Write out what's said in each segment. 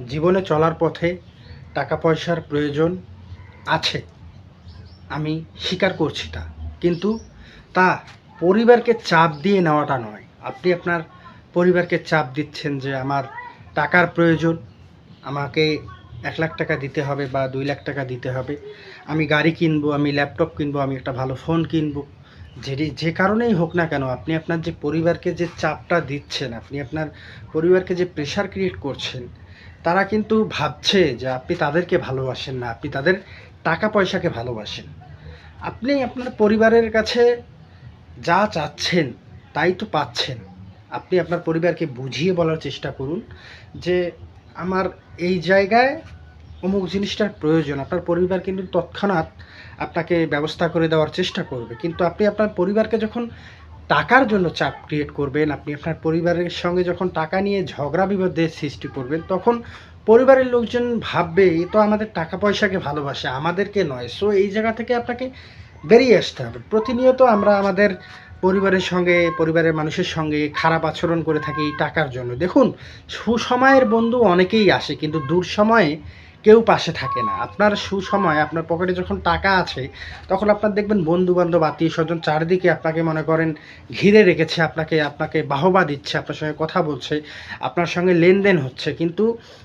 জীবনে চলার পথে টাকা পয়সার প্রয়োজন আছে, আমি স্বীকার করছি তা। কিন্তু তা পরিবারকে চাপ দিয়ে নেওয়াটা নয়। আপনি আপনার পরিবারকে চাপ দিচ্ছেন যে আমার টাকার প্রয়োজন, আমাকে 1,00,000 টাকা দিতে হবে বা 2,00,000 টাকা দিতে হবে, আমি গাড়ি কিনবো, আমি ল্যাপটপ কিনবো, আমি একটা ভালো ফোন কিনবো। যে কারণেই হোক না কেন, আপনি আপনার যে পরিবারকে যে চাপটা দিচ্ছেন, আপনি আপনার পরিবারকে যে প্রেশার ক্রিয়েট করছেন, তারা কিন্তু ভাবছে যে আপনি তাদেরকে ভালোবাসেন না, আপনি তাদের টাকা পয়সাকে ভালোবাসেন। আপনি আপনার পরিবারের কাছে যা চাচ্ছেন তাই তো পাচ্ছেন। আপনি আপনার পরিবারকে বুঝিয়ে বলার চেষ্টা করুন যে আমার এই জায়গায় অমুক জিনিসটার প্রয়োজন। আপনার পরিবার কিন্তু তৎক্ষণাৎ আপনাকে ব্যবস্থা করে দেওয়ার চেষ্টা করবে। কিন্তু আপনি আপনার পরিবারকে যখন টাকার জন্য চাপ ক্রিয়েট করবেন, আপনি আপনার পরিবারের সঙ্গে যখন টাকা নিয়ে ঝগড়া বিবাদের সৃষ্টি করবেন, তখন পরিবারের লোকজন ভাববে এ তো আমাদের টাকা পয়সাকে ভালোবাসে, আমাদেরকে নয়। সো এই জায়গা থেকে আপনাকে বেরিয়ে আসতে হবে। প্রতিনিয়ত আমরা আমাদের পরিবারের সঙ্গে, পরিবারের মানুষের সঙ্গে খারাপ আচরণ করে থাকি এই টাকার জন্য। দেখুন, সুসময়ের বন্ধু অনেকেই আসে, কিন্তু দুঃসময়ে কেউ পাশে থাকে না। আপনার সুসময়, আপনার পকেটে যখন টাকা আছে, তখন আপনার দেখবেন বন্ধু-বান্ধব, আত্মীয়স্বজন চারিদিকে আপনাকে মনে করেন ঘিরে রেখেছে, আপনাকে বাহবা দিচ্ছে, আপনার সঙ্গে কথা বলছে, আপনার সঙ্গে লেনদেন হচ্ছে। কিন্তু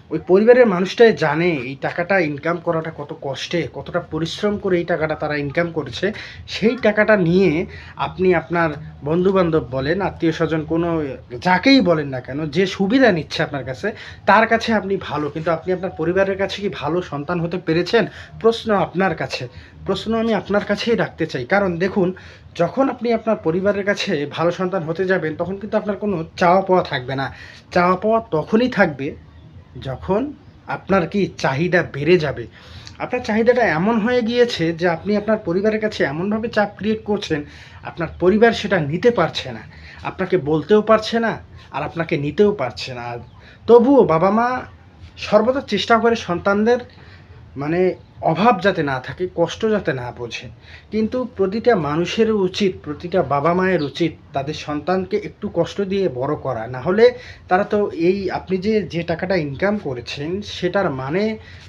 ওই পরিবারের মানুষটাই জানে এই টাকাটা ইনকাম করাটা কত কষ্টে, কতটা পরিশ্রম করে এই টাকাটা তারা ইনকাম করেছে। সেই টাকাটা নিয়ে আপনি আপনার বন্ধু-বান্ধব বলেন, আত্মীয়স্বজন, কোনো যাকেই বলেন না কেন, যে সুবিধা নিচ্ছে আপনার কাছে, তার কাছে আপনি ভালো। কিন্তু আপনি আপনার পরিবারের কাছে কি ভালো সন্তান হতে পেরেছেন? প্রশ্ন আপনার কাছে। প্রশ্ন আমি আপনার কাছেই রাখতে চাই। কারণ দেখুন, যখন আপনি আপনার পরিবারের কাছে ভালো সন্তান হতে যাবেন, তখন কিন্তু আপনার কোনো চাওয়া পাওয়া থাকবে না। চাওয়া পাওয়া তখনই থাকবে যখন আপনার কি চাহিদা বেড়ে যাবে। আপনার চাহিদাটা এমন হয়ে গিয়েছে যে আপনি আপনার পরিবারের কাছে এমনভাবে চাপ ক্রিয়েট করছেন, আপনার পরিবার সেটা নিতে পারছে না। আপনাকে বলতেও পারছে না, আর আপনাকে নিতেও পারছে না। আর তবুও বাবা-মা সর্বদা চেষ্টা করে সন্তানদের মানে অভাব যাতে না থাকে, কষ্ট যাতে না বোঝে। কিন্তু প্রতিটা মানুষের উচিত, প্রতিটা বাবা-মায়ের উচিত তাদের সন্তানকে একটু কষ্ট দিয়ে বড় করা। না হলে তারা তো এই আপনি যে টাকাটা ইনকাম করেছেন সেটার মানে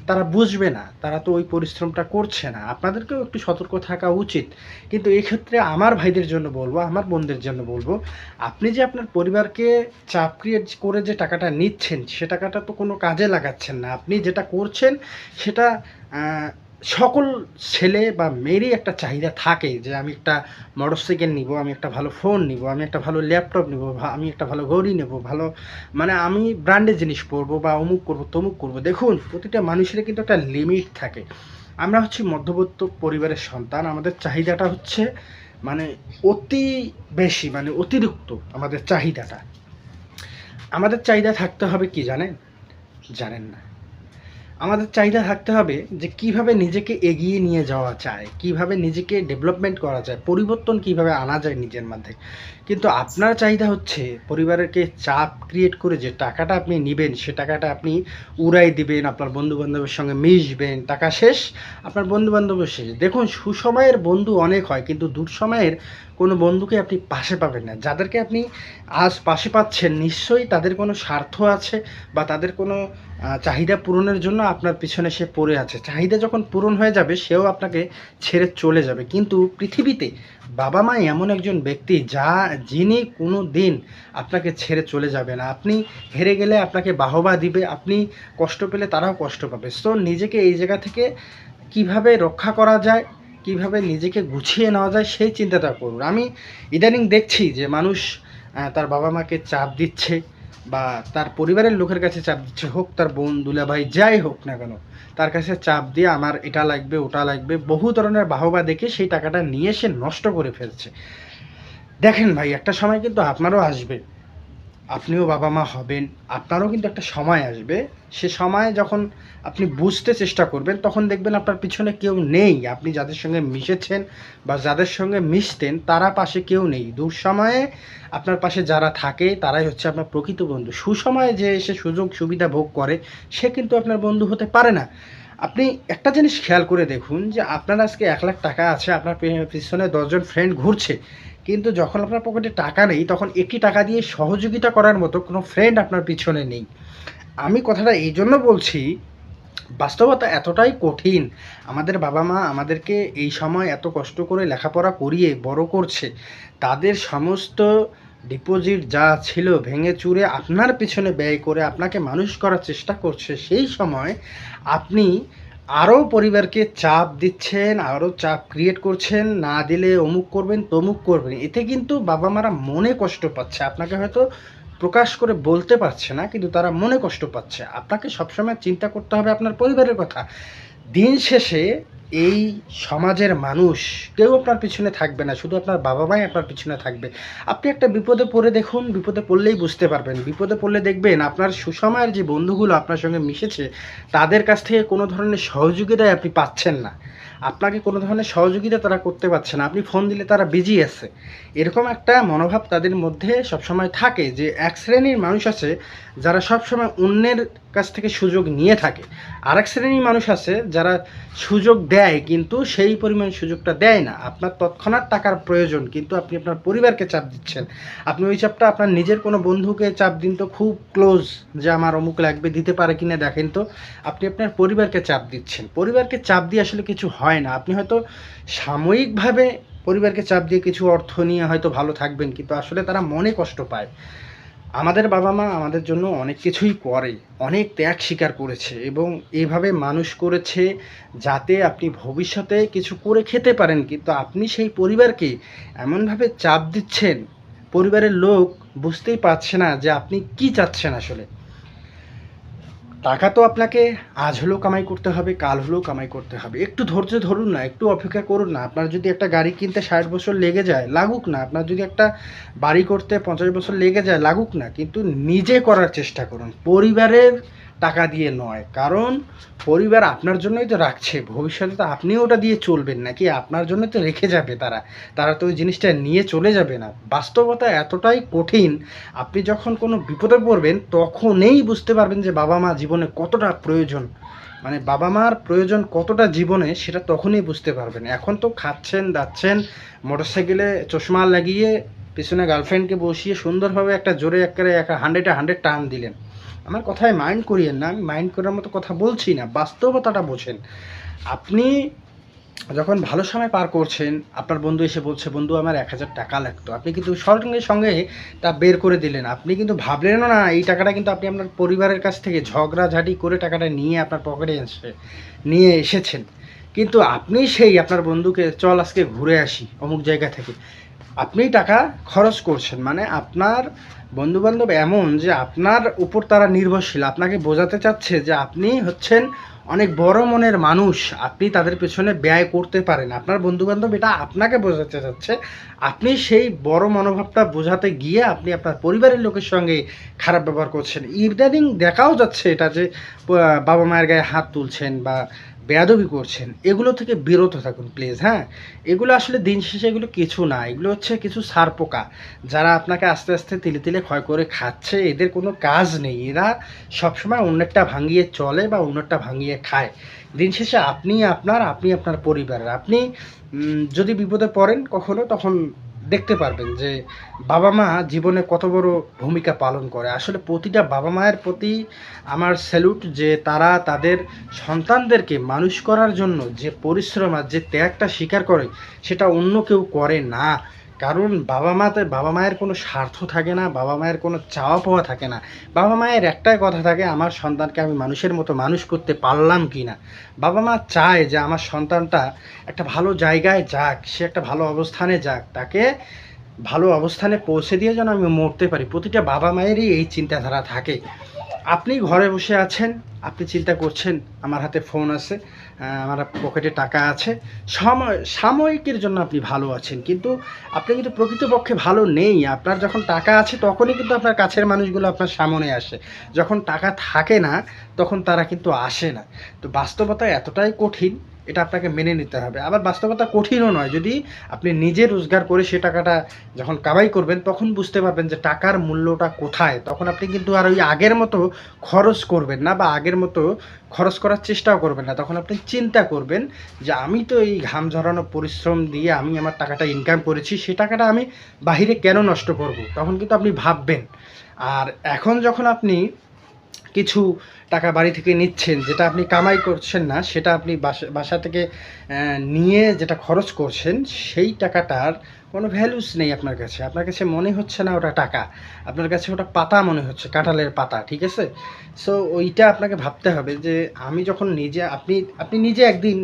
তারা বুঝবে না। তারা তো ওই পরিশ্রমটা করছে না। আপনাদেরকেও একটু সতর্ক থাকা উচিত। কিন্তু এক্ষেত্রে আমার ভাইদের জন্য বলবো, আমার বোনদের জন্য বলবো, আপনি যে আপনার পরিবারকে চাপ ক্রিয়েট করে যে টাকাটা নিচ্ছেন, সে টাকাটা তো কোনো কাজে লাগাচ্ছেন না। আপনি যেটা করছেন সেটা সকল ছেলে বা মেয়েরই একটা চাহিদা থাকে যে আমি একটা মোটরসাইকেল নিবো, আমি একটা ভালো ফোন নিবো, আমি একটা ভালো ল্যাপটপ নিবো, আমি একটা ভালো ঘড়ি নেবো, ভালো মানে আমি ব্র্যান্ডের জিনিস পরবো বা অমুক করবো, তমুক করবো। দেখুন, প্রতিটা মানুষেরই কিন্তু একটা লিমিট থাকে। আমরা হচ্ছি মধ্যবিত্ত পরিবারের সন্তান। আমাদের চাহিদাটা হচ্ছে মানে অতি বেশি, মানে অতিরিক্ত আমাদের চাহিদাটা। আমাদের চাহিদা থাকতে হবে কি জানেন? জানেন না। আমাদের চাহিদা থাকতে হবে যে কিভাবে নিজেকে এগিয়ে নিয়ে যাওয়া যায়, কিভাবে নিজেকে ডেভেলপমেন্ট করা যায়, পরিবর্তন কিভাবে আনা যায় নিজের মধ্যে। কিন্তু আপনার চাহিদা হচ্ছে পরিবারকে চাপ ক্রিয়েট করে যে টাকাটা আপনি নিবেন, সে টাকাটা আপনি উড়াই দিবেন, আপনার বন্ধু-বান্ধবের সঙ্গে মিশবেন, টাকা শেষ, আপনার বন্ধু-বান্ধবও শেষ। দেখুন, সুসময়ের বন্ধু অনেক হয়, কিন্তু দুঃসময়ের কোনো বন্ধুকে আপনি পাশে পাবেন না। যাদেরকে আপনি আজ পাশে পাচ্ছেন, নিশ্চয়ই তাদের কোনো স্বার্থ আছে বা তাদের কোনো চাহিদা পূরণের জন্য আপনার পিছনে সে পড়ে আছে। চাহিদা যখন পূরণ হয়ে যাবে, সেও আপনাকে ছেড়ে চলে যাবে। কিন্তু পৃথিবীতে বাবা-মা এমন একজন ব্যক্তি যিনি কোনো দিন আপনাকে ছেড়ে চলে যাবে না। আপনি হেরে গেলে আপনাকে বাহবা দিবে, আপনি কষ্ট পেলে তারাও কষ্ট পাবে। সো নিজেকে এই জায়গা থেকে কিভাবে রক্ষা করা যায়, কিভাবে নিজেকে গুছিয়ে নেওয়া যায়, সেই চিন্তাটা করুন। আমি ইদানিং দেখছি যে মানুষ তার বাবা-মাকে চাপ দিচ্ছে বা তার পরিবারের লোকের কাছে চাপ দিচ্ছে, হোক তার বোন, দুলাভাই, যাই হোক না কেন, তার কাছে চাপ দিয়ে আমার এটা লাগবে, ওটা লাগবে, বহু ধরনের বাহবা দেখে সেই টাকাটা নিয়ে সে নষ্ট করে ফেলছে। দেখেন ভাই, একটা সময় কিন্তু আপনারও আসবে, আপনিও বাবা-মা হবেন, আপনারও কিন্তু একটা সময় আসবে। সে সময় যখন আপনি বুঝতে চেষ্টা করবেন, তখন দেখবেন আপনার পিছনে কেউ নেই। আপনি যাদের সঙ্গে মিশেছেন বা যাদের সঙ্গে মিশতেন, তারা পাশে কেউ নেই। দুঃসময়ে আপনার পাশে যারা থাকে তারাই হচ্ছে আপনার প্রকৃত বন্ধু। সুসময়ে যে এসে সুযোগ সুবিধা ভোগ করে, সে কিন্তু আপনার বন্ধু হতে পারে না। আপনি একটা জিনিস খেয়াল করে দেখুন যে আপনার আজকে 1,00,000 টাকা আছে, আপনার পিছনে 10 জন ফ্রেন্ড ঘুরছে। কিন্তু যখন আপনার পকেটে টাকা নেই, তখন একটি টাকা দিয়ে সহযোগিতা করার মতো কোনো ফ্রেন্ড আপনার পিছনে নেই। আমি কথাটা এই জন্য বলছি, বাস্তবতা এতটাই কঠিন। আমাদের বাবা মা আমাদেরকে এই সময় এত কষ্ট করে লেখাপড়া করিয়ে বড় করছে, তাদের সমস্ত ডিপোজিট যা ছিল ভেঙে চুরে আপনার পিছনে ব্যয় করে আপনাকে মানুষ করার চেষ্টা করছে, সেই সময় আপনি আরও পরিবারকে চাপ দিচ্ছেন, আরও চাপ ক্রিয়েট করছেন, না দিলে অমুক করবেন তমুক করবেন। এতে কিন্তু বাবা মারা মনে কষ্ট পাচ্ছে, আপনাকে হয়তো প্রকাশ করে বলতে পারছে না, কিন্তু তারা মনে কষ্ট পাচ্ছে। আপনাকে সবসময় চিন্তা করতে হবে আপনার পরিবারের কথা। দিন শেষে এই সমাজের মানুষ কেউ আপনার পিছনে থাকবে না, শুধু আপনার বাবা মাই আপনার পিছনে থাকবে। আপনি একটা বিপদে পড়ে দেখুন, বিপদে পড়লেই বুঝতে পারবেন। বিপদে পড়লে দেখবেন আপনার সুসময়ের যে বন্ধুগুলো আপনার সঙ্গে মিশেছে, তাদের কাছ থেকে কোনো ধরনের সহযোগিতাই আপনি পাচ্ছেন না। আপনাকে কোনো ধরনের সহযোগিতা তারা করতে পারছে না, আপনি ফোন দিলে তারা বিজি আছে। এরকম একটা মনোভাব তাদের মধ্যে সবসময় থাকে যে এক শ্রেণীর মানুষ আছে যারা সবসময় অন্যের কাছ থেকে সুযোগ নিয়ে থাকে, আর এক শ্রেণীর মানুষ আছে যারা সুযোগ দেয় কিন্তু সেই পরিমাণ সুযোগটা দেয় না। আপনার তৎক্ষণাৎ টাকার প্রয়োজন, কিন্তু আপনি আপনার পরিবারকে চাপ দিচ্ছেন। আপনি ওই চাপটা আপনার নিজের কোনো বন্ধুকে চাপ দিন তো, খুব ক্লোজ, যে আমার অমুক লাগবে, দিতে পারে কিনা দেখেন তো। আপনি আপনার পরিবারকে চাপ দিচ্ছেন। পরিবারকে চাপ দিয়ে আসলে কিছু হয় না। আপনি হয়তো সাময়িকভাবে পরিবারকে চাপ দিয়ে কিছু অর্থ নিয়ে হয়তো ভালো থাকবেন, কিন্তু আসলে তারা মনে কষ্ট পায়। আমাদের বাবা মা আমাদের জন্য অনেক কিছুই করে, অনেক ত্যাগ স্বীকার করেছে এবং এভাবে মানুষ করেছে যাতে আপনি ভবিষ্যতে কিছু করে খেতে পারেন। কিন্তু আপনি সেই পরিবারকে এমনভাবে চাপ দিচ্ছেন, পরিবারের লোক বুঝতেই পারছে না যে আপনি কি চাচ্ছেন আসলে। টাকা তো আপনাকে আজ হলেও কামাই করতে হবে, কাল হলেও কামাই করতে হবে। একটু ধৈর্য ধরুন না, একটু অপেক্ষা করুন না। আপনার যদি একটা গাড়ি কিনতে 60 বছর লেগে যায়, লাগুক না। আপনার যদি একটা বাড়ি করতে 50 বছর লেগে যায়, লাগুক না। কিন্তু নিজে করার চেষ্টা করুন, পরিবারের টাকা দিয়ে নয়। কারণ পরিবার আপনার জন্যই তো রাখছে, ভবিষ্যতে তো আপনিও ওটা দিয়ে চলবেন নাকি? আপনার জন্য তো রেখে যাবে তারা, তারা তো ওই জিনিসটা নিয়ে চলে যাবে না। বাস্তবতা এতটাই কঠিন, আপনি যখন কোনো বিপদে পড়বেন তখনই বুঝতে পারবেন যে বাবা মা জীবনে কতটা প্রয়োজন। মানে বাবা মার প্রয়োজন কতটা জীবনে, সেটা তখনই বুঝতে পারবেন। এখন তো খাচ্ছেন দাচ্ছেন, মোটরসাইকেলে চশমা লাগিয়ে পিছনে গার্লফ্রেন্ডকে বসিয়ে সুন্দরভাবে একটা জোরে একেবারে 100-100 টান দিলেন। আমার কথায় মাইন্ড করিয়েন না, আমি মাইন্ড করার মতো কথা বলছি না, বাস্তবতাটা বোঝেন। আপনি যখন ভালো সময় পার করছেন, আপনার বন্ধু এসে বলছে, বন্ধু আমার 1000 টাকা লাগতো, আপনি কিন্তু সঙ্গে সঙ্গে তা বের করে দিলেন। আপনি কিন্তু ভাবলেনও না এই টাকাটা কিন্তু আপনি আপনার পরিবারের কাছ থেকে ঝগড়াঝাটি করে টাকাটা নিয়ে আপনার পকেটে নিয়ে এসেছেন। কিন্তু আপনি সেই আপনার বন্ধুকে, চল আজকে ঘুরে আসি অমুক জায়গা থেকে, আপনি টাকা খরচ করছেন। মানে আপনার বন্ধুবান্ধব এমন যে আপনার উপর তারা নির্ভরশীল, আপনাকে বোঝাতে চাচ্ছে যে আপনি হচ্ছেন অনেক বড় মনের মানুষ, আপনি তাদের পেছনে ব্যয় করতে পারেন। আপনার বন্ধুবান্ধব এটা আপনাকে বোঝাতে চাচ্ছে। আপনি সেই বড় মনোভাবটা বোঝাতে গিয়ে আপনি আপনার পরিবারের লোকের সঙ্গে খারাপ ব্যবহার করছেন। ইদানিং দেখাও যাচ্ছে এটা যে বাবা মায়ের গায়ে হাত তুলছেন বা বেয়াদবি করছেন। এগুলো থেকে বিরত থাকুন প্লিজ, হ্যাঁ? এগুলো আসলে দিন শেষে এগুলো কিছু না, এগুলো হচ্ছে কিছু ছারপোকা, যারা আপনাকে আস্তে আস্তে তিলে তিলে ক্ষয় করে খাচ্ছে। এদের কোনো কাজ নেই, এরা সবসময় অন্যেরটা ভাঙিয়ে চলে বা অন্যেরটা ভাঙিয়ে খায়। দিন শেষে আপনি আপনার পরিবারের, আপনি যদি বিপদে পড়েন কখনো, তখন দেখতে পারবেন যে বাবা মা জীবনে কত বড় ভূমিকা পালন করে। আসলে প্রতিটা বাবা মায়ের প্রতি আমার স্যালুট, যে তারা তাদের সন্তানদেরকে মানুষ করার জন্য যে পরিশ্রম আর যে ত্যাগটা স্বীকার করে, সেটা অন্য কেউ করে না। কারণ বাবা মায়ের কোনো স্বার্থ থাকে না, বাবা মায়ের কোনো চাওয়া পাওয়া থাকে না। বাবা মায়ের একটাই কথা থাকে, আমার সন্তানকে আমি মানুষের মতো মানুষ করতে পারলাম কি না। বাবা মা চায় যে আমার সন্তানটা একটা ভালো জায়গায় যাক, সে একটা ভালো অবস্থানে যাক, তাকে ভালো অবস্থানে পৌঁছে দিয়ে যেন আমি মরতে পারি। প্রতিটা বাবা মায়েরই এই চিন্তাধারা থাকে। আপনি ঘরে বসে আছেন, আপনি চিন্তা করছেন আমার হাতে ফোন আছে, আমার পকেটে টাকা আছে, সাময়িকের জন্য আপনি ভালো আছেন, কিন্তু আপনি কিন্তু প্রকৃতপক্ষে ভালো নেই। আপনার যখন টাকা আছে তখনই কিন্তু আপনার কাছের মানুষগুলো আপনার সামনে আসে, যখন টাকা থাকে না তখন তারা কিন্তু আসে না। তো বাস্তবতা এতটাই কঠিন, এটা আপনাকে মেনে নিতে হবে। আবার বাস্তবতা কঠিনও নয়, যদি আপনি নিজে রোজগার করে সে টাকাটা যখন কামাই করবেন তখন বুঝতে পারবেন যে টাকার মূল্যটা কোথায়। তখন আপনি কিন্তু আর ওই আগের মতো খরচ করবেন না বা আগের মতো খরচ করার চেষ্টাও করবেন না। তখন আপনি চিন্তা করবেন যে আমি তো এই ঘাম ঝরানো পরিশ্রম দিয়ে আমি আমার টাকাটা ইনকাম করেছি, সে টাকাটা আমি বাহিরে কেন নষ্ট করব, তখন কিন্তু আপনি ভাববেন। আর এখন যখন আপনি কিছু টাকা বাড়ি থেকে নিচ্ছেন, যেটা আপনি কামাই করছেন না, সেটা আপনি বাসা থেকে নিয়ে যেটা খরচ করছেন, সেই টাকাটার কোনো ভ্যালুস নেই আপনার কাছে। আপনার কাছে মনে হচ্ছে না ওটা টাকা, আপনার কাছে ওটা পাতা মনে হচ্ছে, কাঁঠালের পাতা, ঠিক আছে? সো ওইটা আপনাকে ভাবতে হবে যে আমি যখন নিজে, আপনি নিজে একদিন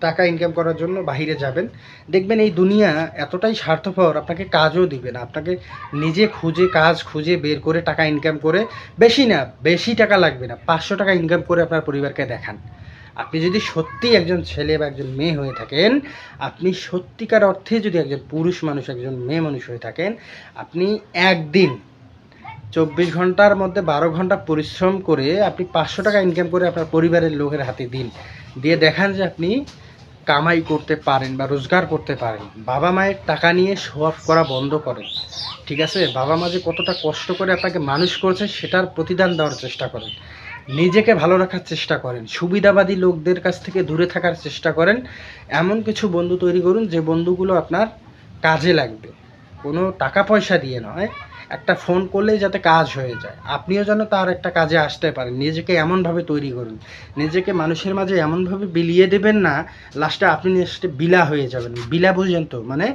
টাকা ইনকাম করার জন্য বাইরে যাবেন, দেখবেন এই দুনিয়া এতটাই স্বার্থপর, আপনাকে কাজও দিবে না। আপনাকে নিজে কাজ খুঁজে বের করে টাকা ইনকাম করে, বেশি টাকা লাগবে না, 500 টাকা ইনকাম করে আপনার পরিবারকে দেখান। আপনি যদি সত্যি একজন ছেলে বা একজন মেয়ে হয়ে থাকেন, আপনি সত্যিকার অর্থে যদি একজন পুরুষ মানুষ, একজন মেয়ে মানুষ হয়ে থাকেন, আপনি একদিন 24 ঘন্টার মধ্যে 12 ঘন্টা পরিশ্রম করে আপনি 500 টাকা ইনকাম করে আপনার পরিবারের লোকের হাতে দিন, দিয়ে দেখান যে আপনি কামাই করতে পারেন বা রোজগার করতে পারেন। বাবা মায়ের টাকা নিয়ে শো অফ করা বন্ধ করেন, ঠিক আছে? বাবা মা যে কতটা কষ্ট করে আপনাকে মানুষ করেছে সেটার প্রতিদান দেওয়ার চেষ্টা করেন। নিজেকে ভালো রাখার চেষ্টা করেন, সুবিধাবাদী লোকদের কাছ থেকে দূরে থাকার চেষ্টা করেন। এমন কিছু বন্ধু তৈরি করুন যে বন্ধুগুলো আপনার কাজে লাগবে, কোনো টাকা পয়সা দিয়ে নয়, একটা ফোন করলেই যাতে কাজ হয়ে যায়, আপনিও যেন তার একটা কাজে আসতে পারেন। নিজেকে এমনভাবে তৈরি করুন, নিজেকে মানুষের মাঝে এমনভাবে বিলিয়ে দেবেন না, লাস্টে আপনি লাস্টে বিলা হয়ে যাবেন। বিলা বুঝেন তো, মানে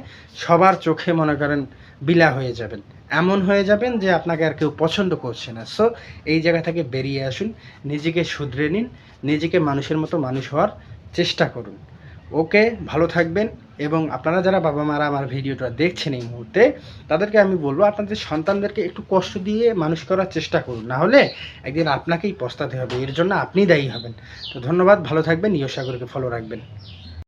সবার চোখে মনে করেন বিলা হয়ে যাবেন, এমন হয়ে যাবেন যে আপনাকে আর কেউ পছন্দ করছে না। সো এই জায়গা থেকে বেরিয়ে আসুন, নিজেকে শুধরে নিন, নিজেকে মানুষের মতো মানুষ হওয়ার চেষ্টা করুন। ওকে, ভালো থাকবেন। এবং আপনারা যারা বাবা মারা আমার ভিডিওটা দেখছেন এই মুহূর্তে, তাদেরকে আমি বলবো আপনাদের সন্তানদেরকে একটু কষ্ট দিয়ে মানুষ করার চেষ্টা করুন, না হলে একদিন আপনাকেই পস্তাতে হবে, এর জন্য আপনি দায়ী হবেন। তো ধন্যবাদ, ভালো থাকবেন, ইয়সাগরকে ফলো রাখবেন।